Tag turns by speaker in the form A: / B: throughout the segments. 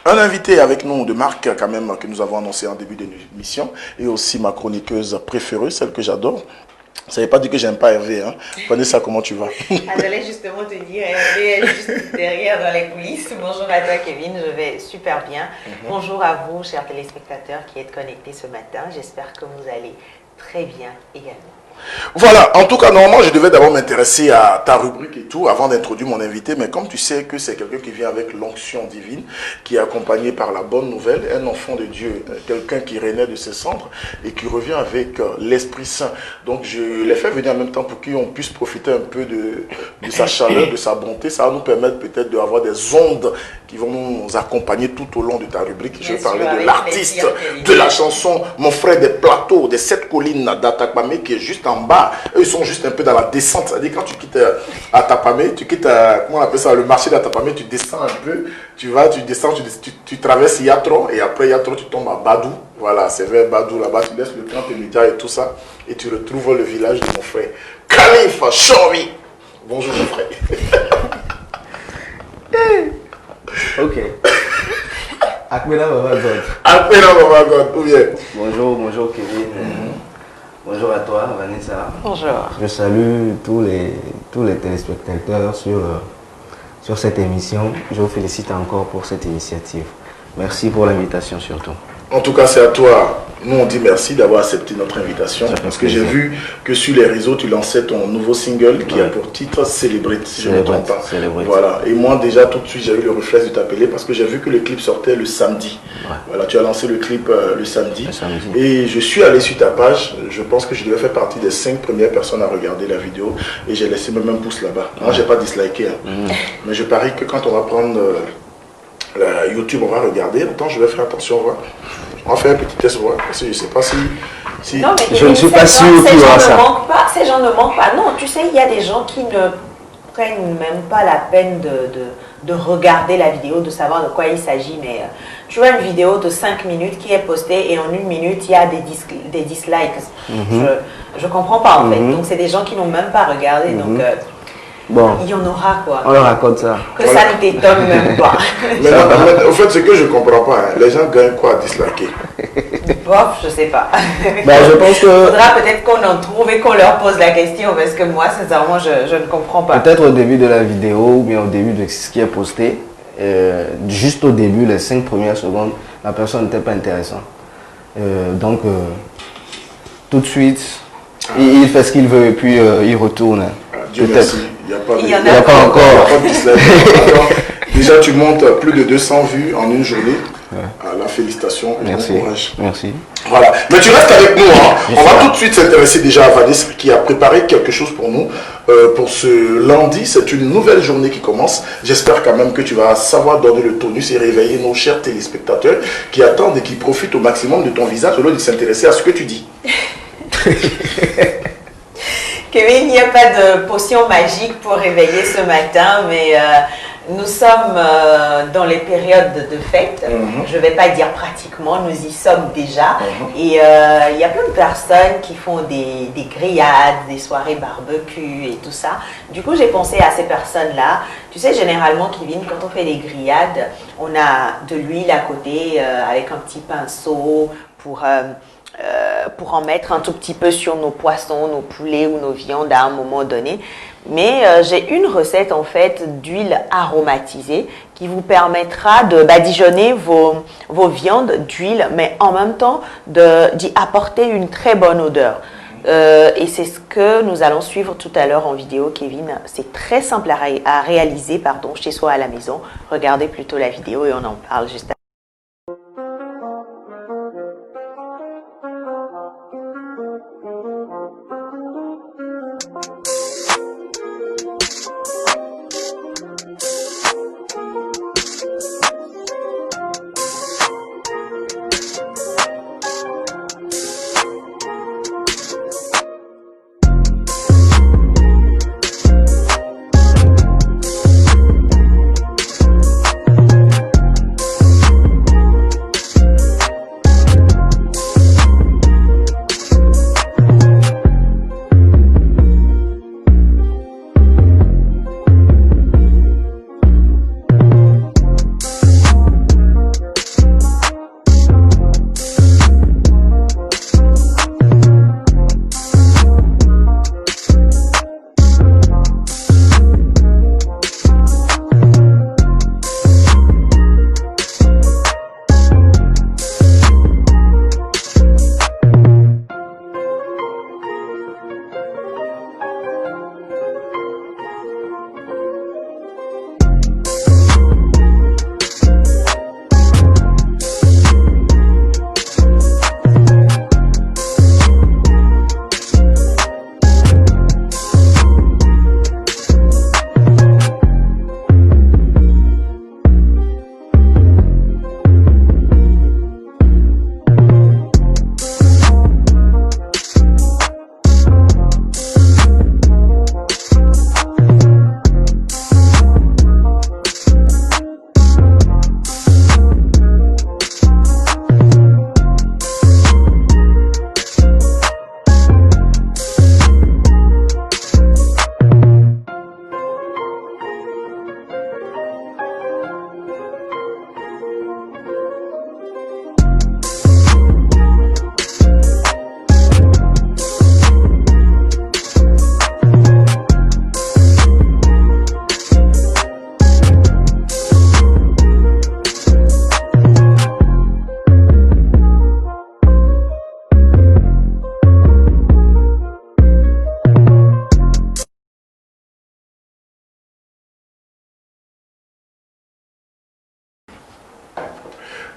A: Un invité avec nous de marque quand même que nous avons annoncé en début d'émission et aussi ma chroniqueuse préférée, celle que j'adore. Ça ne veut pas dire que j'aime pas Hervé, hein. Vanessa, comment tu vas?
B: J'allais justement te dire, Hervé est juste derrière dans les coulisses. Bonjour à toi Kevin, je vais super bien. Bonjour à vous chers téléspectateurs qui êtes connectés ce matin. J'espère que vous allez très bien également.
A: Voilà, en tout cas, normalement, je devais d'abord m'intéresser à ta rubrique et tout, avant d'introduire mon invité, mais comme tu sais que c'est quelqu'un qui vient avec l'onction divine, qui est accompagné par la bonne nouvelle, un enfant de Dieu, quelqu'un qui renaît de ses cendres et qui revient avec l'Esprit Saint. Donc, je l'ai fait venir en même temps pour qu'on puisse profiter un peu de sa chaleur, de sa bonté. Ça va nous permettre peut-être d'avoir des ondes qui vont nous accompagner tout au long de ta rubrique. Je vais parler de l'artiste, de la chanson, mon frère des plateaux, des 7 collines d'Atakpamé qui est juste en bas. Eux, ils sont juste un peu dans la descente. C'est-à-dire quand tu quittes Atapamé, tu quittes, comment on appelle ça, le marché d'Atapamé, tu descends un peu, tu vas, tu descends, tu traverses Yatron et après Yatron, tu tombes à Badou. Voilà, c'est vers Badou, là-bas, tu laisses le camp média et tout ça et tu retrouves le village de mon frère. Khalifa Choumi. Bonjour mon frère.
C: Ok. Akwela Baba God.
A: Akwela Baba God, ou bien.
C: Bonjour Kevin. Bonjour à toi Vanessa.
B: Bonjour.
C: Je salue tous les téléspectateurs sur cette émission. Je vous félicite encore pour cette initiative. Merci pour l'invitation surtout.
A: En tout cas, c'est à toi. Nous, on dit merci d'avoir accepté notre invitation. Parce que j'ai vu que sur les réseaux, tu lançais ton nouveau single qui a pour titre Celebrate, si je ne me trompe pas. Voilà. Et moi, déjà, tout de suite, j'ai eu le réflexe de t'appeler parce que j'ai vu que le clip sortait le samedi. Ouais. Voilà, tu as lancé le clip le samedi. Et je suis allé sur ta page. Je pense que je devais faire partie des 5 premières personnes à regarder la vidéo. Et j'ai laissé même un pouce là-bas. Moi, je n'ai pas disliké. Hein. Mais je parie que quand on va prendre la YouTube, on va regarder. Attends, je vais faire attention. Voir. On va faire un petit test, voir, parce que je ne sais pas si...
B: Non, mais
C: je ne suis pas sûr
B: qu'il y aura ça. Ces gens ne manquent pas. Non, tu sais, il y a des gens qui ne prennent même pas la peine de regarder la vidéo, de savoir de quoi il s'agit. Mais tu vois une vidéo de 5 minutes qui est postée et en 1 minute, il y a des dislikes. Je ne comprends pas en fait. Donc, c'est des gens qui n'ont même pas regardé. Donc,
C: bon,
B: il y en aura quoi.
C: On leur raconte ça.
B: Que ça ne t'étonne même pas.
A: Mais en fait, ce que je ne comprends pas, hein, les gens gagnent quoi à disliker?
B: Bof, je sais pas.
C: Je pense que...
B: Il faudra peut-être qu'on en trouve et qu'on leur pose la question parce que moi, sincèrement, je ne comprends pas.
C: Peut-être au début de la vidéo ou bien au début de ce qui est posté, juste au début, les 5 premières secondes, la personne n'était pas intéressante. Donc, tout de suite, il fait ce qu'il veut et puis il retourne.
A: Dieu merci, il n'y
C: a pas encore.
A: Déjà, tu montes plus de 200 vues en une journée. La félicitation et bon courage.
C: Merci.
A: Voilà. Mais tu restes avec nous. Hein. On va tout de suite s'intéresser déjà à Vanessa qui a préparé quelque chose pour nous. Pour ce lundi, c'est une nouvelle journée qui commence. J'espère quand même que tu vas savoir donner le tonus et réveiller nos chers téléspectateurs qui attendent et qui profitent au maximum de ton visage au lieu de s'intéresser à ce que tu dis.
B: Kevin, il n'y a pas de potion magique pour réveiller ce matin, mais nous sommes dans les périodes de fête. Je ne vais pas dire pratiquement, nous y sommes déjà. Et il y a plein de personnes qui font des grillades, des soirées barbecue et tout ça. Du coup, j'ai pensé à ces personnes-là. Tu sais, généralement, Kevin, quand on fait des grillades, on a de l'huile à côté avec un petit pinceau pour en mettre un tout petit peu sur nos poissons, nos poulets ou nos viandes à un moment donné. Mais j'ai une recette en fait d'huile aromatisée qui vous permettra de badigeonner vos viandes d'huile, mais en même temps d'y apporter une très bonne odeur. Et c'est ce que nous allons suivre tout à l'heure en vidéo, Kevin. C'est très simple à réaliser, chez soi à la maison. Regardez plutôt la vidéo et on en parle juste après.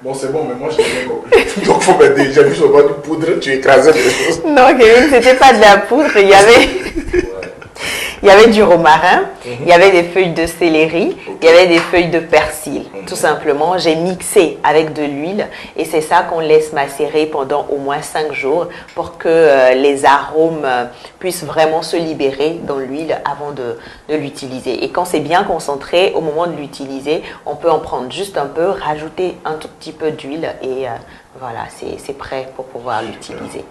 A: Bon, c'est bon, mais moi, j'ai bien compris. Donc, faut m'aider. J'ai vu sur le du poudre, tu écrasais des choses.
B: Non, Kevin, c'était pas de la poudre. Il y avait du romarin, il y avait des feuilles de céleri, il y avait des feuilles de persil. Tout simplement, j'ai mixé avec de l'huile et c'est ça qu'on laisse macérer pendant au moins 5 jours pour que les arômes puissent vraiment se libérer dans l'huile avant de l'utiliser. Et quand c'est bien concentré, au moment de l'utiliser, on peut en prendre juste un peu, rajouter un tout petit peu d'huile et voilà, c'est prêt pour pouvoir l'utiliser.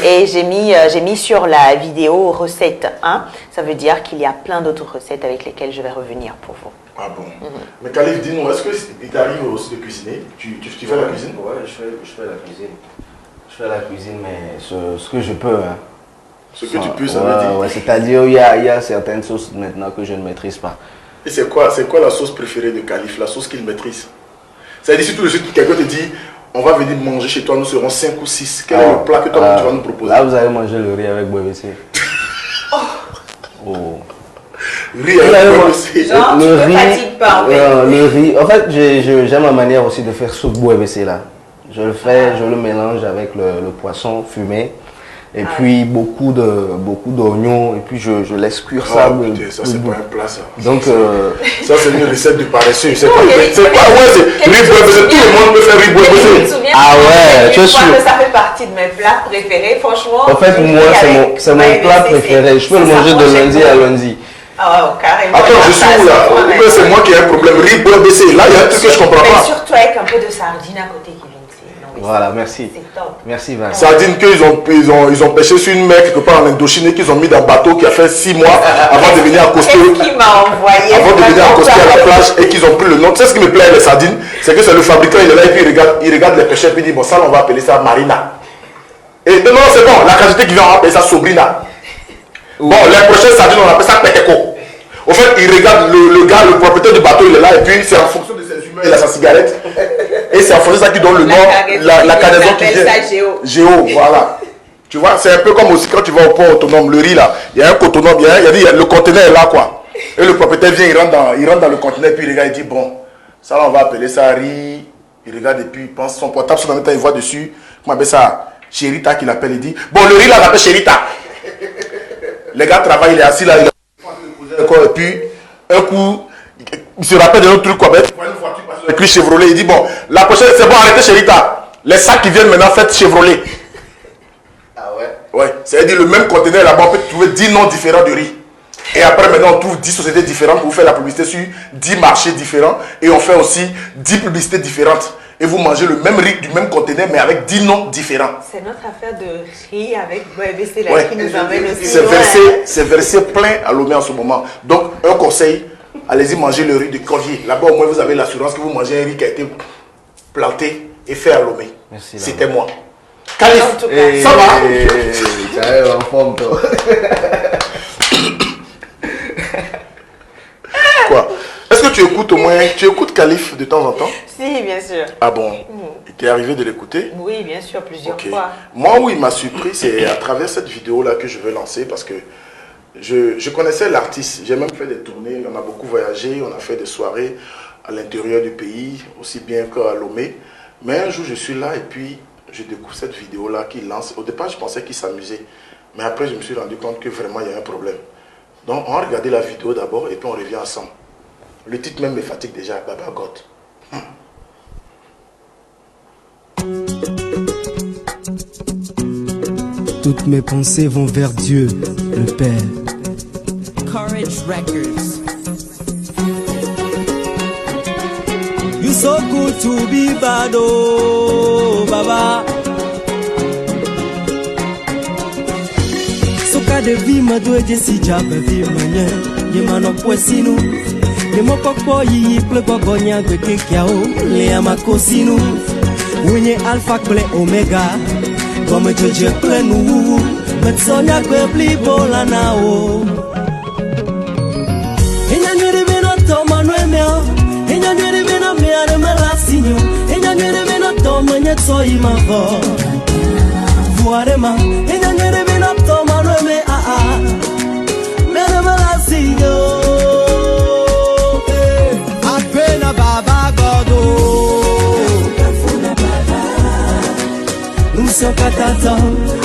B: Et j'ai mis sur la vidéo recette 1, ça veut dire qu'il y a plein d'autres recettes avec lesquelles je vais revenir pour vous.
A: Ah bon. Mais Khalif, dis-nous, est-ce qu'il t'arrive aussi de cuisiner? Tu fais la cuisine?
C: Ouais, je fais la cuisine. Je fais la cuisine, mais ce que je peux. Hein.
A: Ce que tu peux, ça veut dire?
C: Ouais, c'est-à-dire il y a certaines sauces maintenant que je ne maîtrise pas.
A: Et c'est quoi la sauce préférée de Khalif, la sauce qu'il maîtrise? C'est-à-dire si tout de suite quelqu'un te dit on va venir manger chez toi, nous serons 5 ou 6. Quel est le plat que toi tu vas nous proposer?
C: Là, vous allez manger le riz avec BBC. Oh.
A: Riz avec BBC.
B: Genre,
C: le riz. En fait, j'aime ma manière aussi de faire soupe BBC là. Je le fais, je le mélange avec le poisson fumé. Et puis beaucoup d'oignons, et puis je laisse cuire ça.
A: Ça c'est pas un plat ça.
C: Donc
A: ça c'est une recette du paresseux. C'est pas riz tout le monde peut faire riz BBC.
C: Ah ouais, je suis sûr.
B: Ça fait partie de mes plats préférés, franchement.
C: En fait, moi c'est mon plat préféré. Je peux le manger de lundi à lundi.
B: Ah ouais, carrément.
A: Attends, je suis où là? C'est moi qui ai un problème. Riz BBC. Là il y a un truc que je comprends pas.
B: Surtout avec un peu de sardine à côté qui vient.
C: Voilà, merci.
B: C'est top.
C: Merci Vincent.
A: Sardines qu'ils ont pêché sur une mer quelque part en Indochine et qu'ils ont mis dans un bateau qui a fait 6 mois avant de venir accoster.
B: Qu'est-ce qu'il m'a envoyé?
A: Avant de venir accoster à la plage et qu'ils ont pris le nom. Tu sais ce qui me plaît les sardines? C'est que c'est le fabricant, il est là et puis il regarde les pêcheurs et puis il dit bon ça on va appeler ça Marina. Et non c'est bon, la quantité qui vient on va appeler ça Sobrina. Bon les prochaines sardines on appelle ça Peteco. Au fait il regarde le gars, le propriétaire du bateau il est là et puis c'est en fonction de ses humeurs il a sa cigarette. Et c'est en fonction de ça qui donne le nom, la cargaison qui vient. Géo, voilà. Tu vois, c'est un peu comme aussi quand tu vas au port autonome, le riz là. Il y a un autonome, le conteneur est là quoi. Et le propriétaire vient, il rentre dans le conteneur, puis il regarde, il dit bon, ça là on va appeler ça riz. Il regarde et puis il pense son portable, en même temps il voit dessus, comment on appelle ça, Chérita qu'il appelle, il dit bon le riz là on appelle Chérita. Les gars travaillent, il est assis là, il est et puis un coup, il se rappelle de notre truc quoi, il voit une voiture passer avec lui Chevrolet, il dit bon, la prochaine c'est bon, arrêtez Chérita. Les sacs qui viennent maintenant faites Chevrolet.
C: Ah ouais?
A: Ouais, c'est-à-dire le même conteneur là-bas, on peut trouver 10 noms différents de riz. Et après maintenant on trouve 10 sociétés différentes pour vous faire la publicité sur 10 marchés différents. Et on fait aussi 10 publicités différentes. Et vous mangez le même riz du même conteneur mais avec 10 noms différents.
B: C'est notre affaire de riz avec BBC là qui nous amène aussi.
A: C'est versé plein à Lomé en ce moment. Donc un conseil, allez-y manger le riz de Corvier. Là-bas au moins vous avez l'assurance que vous mangez un riz qui a été planté et fait à Lomé. C'était moi. Khalif, ça va?
C: Ça va en forme toi.
A: Quoi? Est-ce que tu écoutes au moins, tu écoutes Khalif de temps en temps?
B: Si, bien sûr.
A: Ah bon? Il t'est arrivé de l'écouter?
B: Oui, bien sûr, plusieurs fois.
A: Moi, où il m'a surpris, c'est à travers cette vidéo-là que je veux lancer parce que je connaissais l'artiste. J'ai même fait des tournées, on a beaucoup voyagé, on a fait des soirées à l'intérieur du pays, aussi bien qu'à Lomé. Mais un jour, je suis là et puis je découvre cette vidéo-là qu'il lance. Au départ, je pensais qu'il s'amusait. Mais après, je me suis rendu compte que vraiment, il y a un problème. Donc, on va regarder la vidéo d'abord et puis on revient ensemble. Le titre même me fatigue déjà, Baba God.
D: Toutes mes pensées vont vers Dieu, le Père.
E: Courage Records.
D: You so good to be bad, oh, Baba. Soka de vie ma doe jesi jabe vie manye. Ye mano poesinu. Ye mokoko yi ple gogonya gwe kekiao. Le amakosinu. Wenye alpha kple omega. Comme Dieu plein nous, mais sonia que pli bola nao. Enya nyere bena toma no emeo, enya nyere bena meare malasinho, enya nyere bena toma nyetso imavo. Voarema, enya nyere bena toma no eme meare malasinho. Apena baba godo. sommes katata,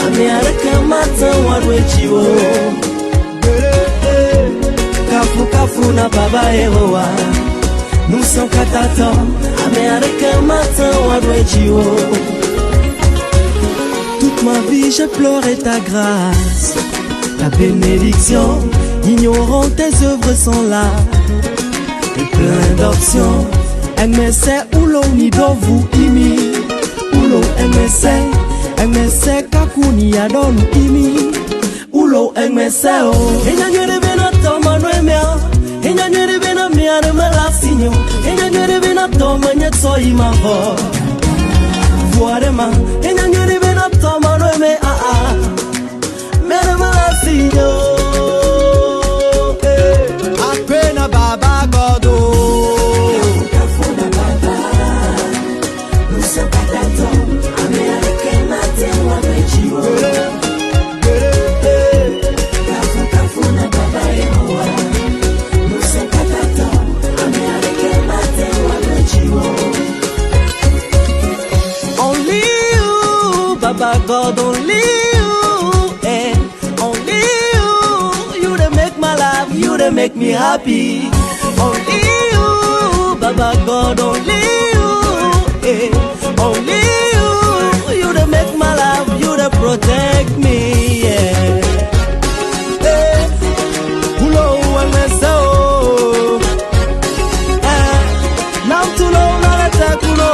D: ame areke mata wadwechiwo. Kafu kafu na baba eroa. Nous sommes katata, ame areke mata wadwechiwo. Toute ma vie j'ai pleuré ta grâce, ta bénédiction, ignorant tes œuvres sont là, et plein d'options. MSC ulo ni dovu imi, ulo MSC kakuni adonu imi, ulo MSC o. Enya nyere bena toma no emea, enya nyere bena mea ne malasinyo, enya nyere bena toma nyetso imavo. Vuarema, enya nyere bena toma no emea mea ne malasinyo. Apena baba godo. Baba God, only you, eh? Only you, you that make my life, you that make me happy. Only you, Baba God, only you, eh? Only you, you that make my life, you that protect me, yeah. Eh, ulo uangeso, now to know not attack ulo.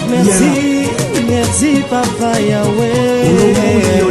D: Merci, merci Papa Yahweh.